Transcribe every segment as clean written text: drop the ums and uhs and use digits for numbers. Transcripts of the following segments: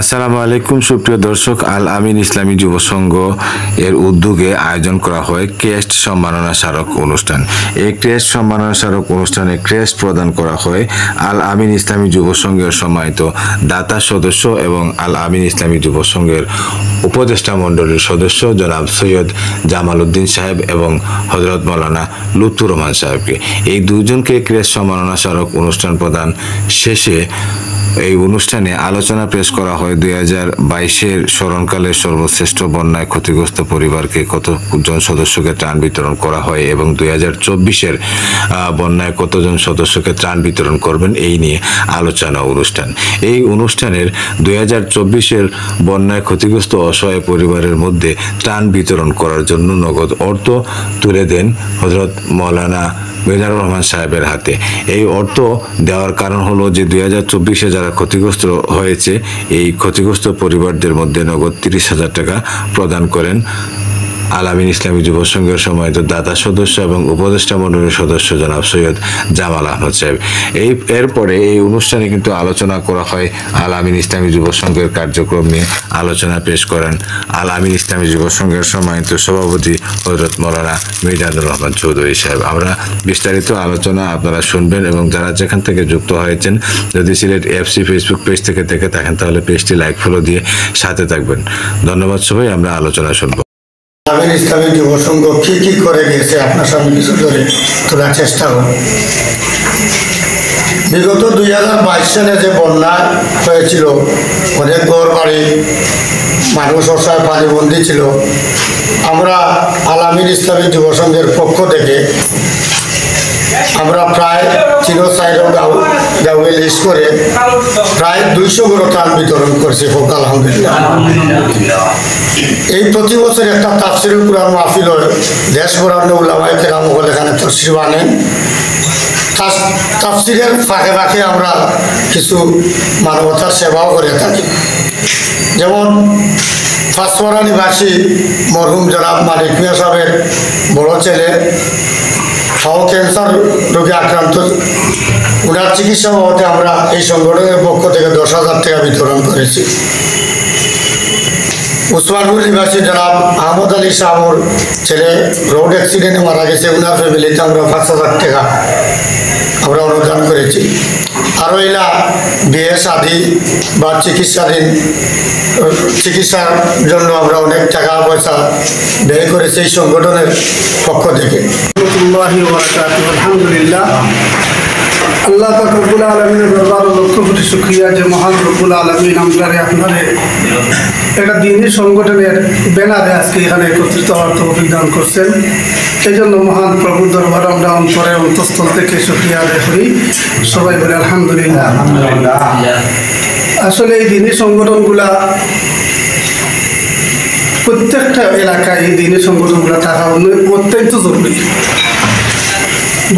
আসসালামু আলাইকুম সুপ্রিয় দর্শক, আল আমিন ইসলামী যুব সংঘ এর উদ্যোগে আয়োজন করা হয় ক্রেস্ট সম্মাননা স্মারক অনুষ্ঠান। এই ক্রেস্ট সম্মাননা স্মারক অনুষ্ঠানে ক্রেস্ট প্রদান করা হয় আল আমিন ইসলামী যুব সংঘের সম্মানিত দাতা সদস্য এবং আল আমিন ইসলামী যুব সংঘের উপদেষ্টা মণ্ডলীর সদস্য জনাব সৈয়দ জামাল উদ্দিন সাহেব এবং হযরত মাওলানা লুৎফুর রহমান সাহেবকে। এই দুজনকে ক্রেস্ট সম্মাননা স্মারক অনুষ্ঠান প্রদান শেষে এই অনুষ্ঠানে আলোচনা পেশ করা হয় 2022-এর স্মরণকালের সর্বশ্রেষ্ঠ বন্যায় ক্ষতিগ্রস্ত পরিবারকে কতজন সদস্যকে ত্রাণ বিতরণ করা হয় এবং 2024-এর বন্যায় কতজন সদস্যকে ত্রাণ বিতরণ করবেন এই নিয়ে আলোচনা অনুষ্ঠান। এই অনুষ্ঠানের 2024-এর বন্যায় ক্ষতিগ্রস্ত অসহায় পরিবারের মধ্যে ত্রাণ বিতরণ করার জন্য নগদ অর্থ তুলে দেন হযরত মাওলানা মিজানুর রহমান সাহেবের হাতে। এই অর্থ দেওয়ার কারণ হলো যে 2024-এ যারা ক্ষতিগ্রস্ত হয়েছে এই ক্ষতিগ্রস্ত পরিবারদের মধ্যে নগদ 30,000 টাকা প্রদান করেন আল আমিন ইসলামী যুব সংঘের সম্মানিত দাতা সদস্য এবং উপদেষ্টা মণ্ডলীর সদস্য জনাব সৈয়দ জামাল আহমদ সাহেব। এরপরে এই অনুষ্ঠানে কিন্তু আলোচনা করা হয় আল আমিন ইসলামী যুব সংঘের কার্যক্রম নিয়ে। আলোচনা পেশ করেন আল আমিন ইসলামী যুব সংঘের সম্মানিত সভাপতি হযরত মাওলানা মিজানুর রহমান চৌধুরী সাহেব। আমরা বিস্তারিত আলোচনা আপনারা শুনবেন এবং যারা যেখান থেকে যুক্ত হয়েছেন যদি সিলেট এফসি ফেসবুক পেজ থেকে দেখে থাকেন তাহলে পেজটি লাইক ফলো দিয়ে সাথে থাকবেন। ধন্যবাদ সবাই। আমরা আলোচনা শুনব। আমিন ইসলামী যুব সংঘ কি করে গেছে আপনার সামনে কিছু ধরে তোলার চেষ্টা করব। বিগত 2022 সালে যে বন্যা হয়েছিল, অনেক ঘর বাড়ি মানুষ অসহায় পানিবন্দী ছিল। আমরা আল আমিন ইসলামী যুব সংঘের পক্ষ থেকে আমরা প্রায় 3 গাঁওয়ে লিস্ট করে প্রায় 200 ঘর ত্রাণ বিতরণ করছি। হোক আলহামদুলিল্লাহ। এই প্রতি বছর একটা তাফসিরুল কুরআন মাহফিল হয়, দেশ ভরানো উলামায়ে কেরাম এখানে তাফসির আনেন। তাফসিরের ফাঁকে ফাঁকে আমরা কিছু মানবতার সেবাও করে থাকি। যেমন ফাঁসওয়ারা নিবাসী মরহুম জনাব মালিক মিয়া সাহেবের বড় ছেলে হাও ক্যান্সার রোগে আক্রান্ত, ওনার চিকিৎসা বাবদে আমরা এই সংগঠনের পক্ষ থেকে 10,000 টাকা বিতরণ করেছি। উসমানপুর নিবাসী জনাব আহমদ আলী শাহর ছেলে রোড অ্যাক্সিডেন্টে মারা গেছে, ওনার ফ্যামিলিতে আমরা 5,000 টাকা আমরা অনুদান করেছি। আরও এলা বিয়ে শাদী বা চিকিৎসার জন্য আমরা অনেক টাকা পয়সা ব্যয় করেছি এই সংগঠনের পক্ষ থেকে। আলহামদুলিল্লাহ, আল্লাহ পাক রব্বুল আলামিনের দরবারে লক্ষ কোটি শুকরিয়া যে মহান রব্বুল আলামিন আপনারে একটা দিনী সংগঠনের ব্যানারে আজকে এখানে একত্রিত হওয়ার তৌফিক দান করছেন। এই জন্য মহান প্রভুর দরবারে আমরা অন্তরে অন্তঃস্থল থেকে শুকরিয়া আদায় করি। সবাই বলে আলহামদুলিল্লাহ। আসলে এই দিনী সংগঠনগুলা প্রত্যেকটা এলাকায় এই দিনী সংগঠনগুলো থাকা অত্যন্ত জরুরি।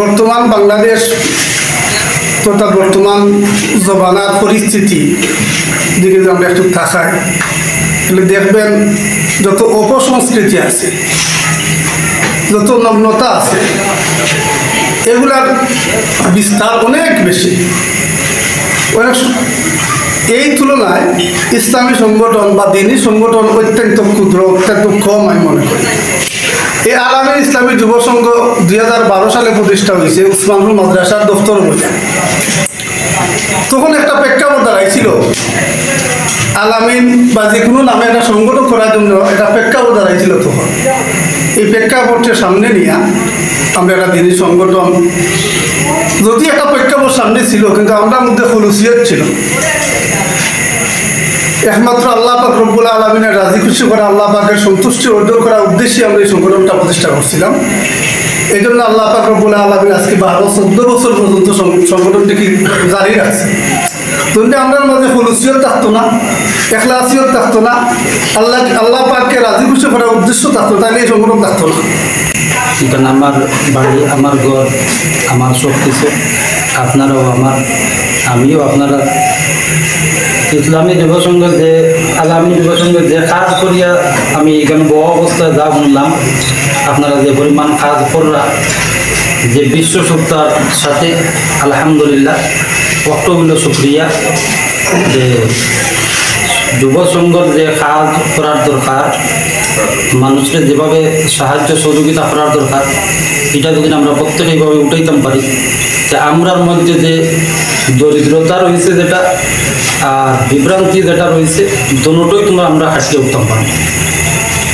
বর্তমান বাংলাদেশ তথা বর্তমান জমানার পরিস্থিতি দিকে যদি আমরা একটু তাকাই তাহলে দেখবেন যত অপসংস্কৃতি আছে, যত নগ্নতা আছে, এগুলার বিস্তার অনেক বেশি। এই তুলনায় ইসলামী সংগঠন বা দিনী সংগঠন অত্যন্ত ক্ষুদ্র, অত্যন্ত কম আমি মনে করি। এই আল আমিন ইসলামী যুব সংঘ 2012 সালে প্রতিষ্ঠা হয়েছে উসমানপুর মাদ্রাসার দফতর বলে। তখন একটা প্রেক্ষাপট দাঁড়াইছিল আল আমিন বা যে কোনো নামে একটা সংগঠন করার জন্য একটা প্রেক্ষাপট দাঁড়াইছিল। তখন এই প্রেক্ষাপটকে সামনে নিয়ে আমরা একটা দিনী সংগঠন, যদি একটা প্রেক্ষাপট সামনে ছিল কিন্তু আমরা মধ্যে খুলুসিয়ত ছিল। একমাত্র আল্লাহ পাক রব্বুল আলামিনের রাজি খুশি করা, আল্লাহ পাকের সন্তুষ্টি অর্জন করার উদ্দেশ্যে আমরা এই সংগঠনটা প্রতিষ্ঠা করছিলাম। এই জন্য আল্লাহ পাক রব্বুল আলামিন আজকে 12-14 বছর পর্যন্ত সংগঠনটিকে জারি রাখছে। যদি আমরা মাঝে খুলুসিয়ত থাকতো না, এখলাসিয়ত থাকতো না, আল্লাহ পাককে রাজি খুশি করার উদ্দেশ্য থাকতো, তাহলে এই সংগঠন থাকতো না। এখানে আমার বাড়ি, আমার ঘর, আমার সব কিছু, আপনারাও আমিও আপনারা ইসলামী যুব সংঘের যে আল আমিন যুব সংঘের যে কাজ করিয়া আমি এখানে বহু অবস্থায় যা শুনলাম, আপনারা যে পরিমাণ কাজ করা, যে বিশ্ব সত্তার সাথে আলহামদুলিল্লাহ অক্টোবর শুক্রিয়া যে যুব সংঘর যে কাজ করার দরকার, মানুষকে যেভাবে সাহায্য সহযোগিতা করার দরকার, এটা যদি আমরা প্রত্যেকে এইভাবে উঠাইতাম পারি, যে আমরার মধ্যে যে দরিদ্রতা রয়েছে যেটা আর বিভ্রান্তি যেটা রয়েছে, দুটোই আমরা হাসিয়ে উঠতাম পারি।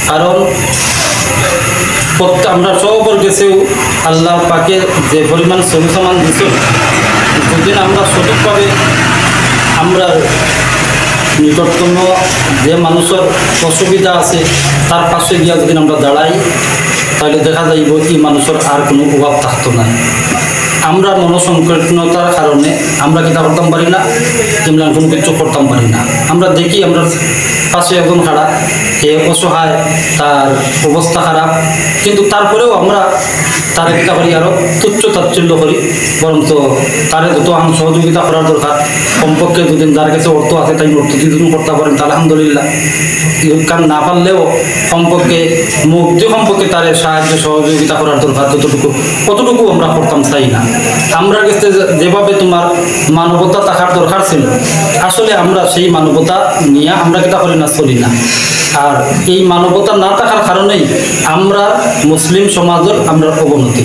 কারণ আমরা সবার কাছেও আল্লাহ পাকে যে পরিমাণ সমান দিচ্ছ, যদি আমরা সঠিকভাবে আমরা নিকটতম যে মানুষের অসুবিধা আছে তার পাশে গিয়া যদি আমরা দাঁড়াই, তাহলে দেখা যাইব এই মানুষের আর কোনো অভাব থাকতো না। আমরা মনসংকীর্ণতার কারণে আমরা কিতা করতাম পারি না, কিংবা কোনো কিছু করতাম পারি না। আমরা দেখি আমরা পাশে একজন খাড়া, এ অসহায়, তার অবস্থা খারাপ, কিন্তু তারপরেও আমরা তার কিতা করি আরও তুচ্ছ তাচ্ছিল্য করি, বরঞ্চ তারে যত সহযোগিতা করার দরকার, কমপক্ষে দুদিন যার কাছে অর্থ আছে তাই অর্থ দুদিন করতে পারেন, তা আলহামদুলিল্লাহ। কারণ না পারলেও কমপক্ষে মুক্তি সম্পর্কে তার সাহায্য সহযোগিতা করার দরকার কতটুকু আমরা করতাম চাই না। আমরা কাছে যেভাবে তোমার মানবতা থাকার দরকার ছিল, আসলে আমরা সেই মানবতা নিয়ে আমরা কিতা করি না, চলি না। আর এই মানবতা না থাকার কারণেই আমরা মুসলিম সমাজের আমরা অবনতি।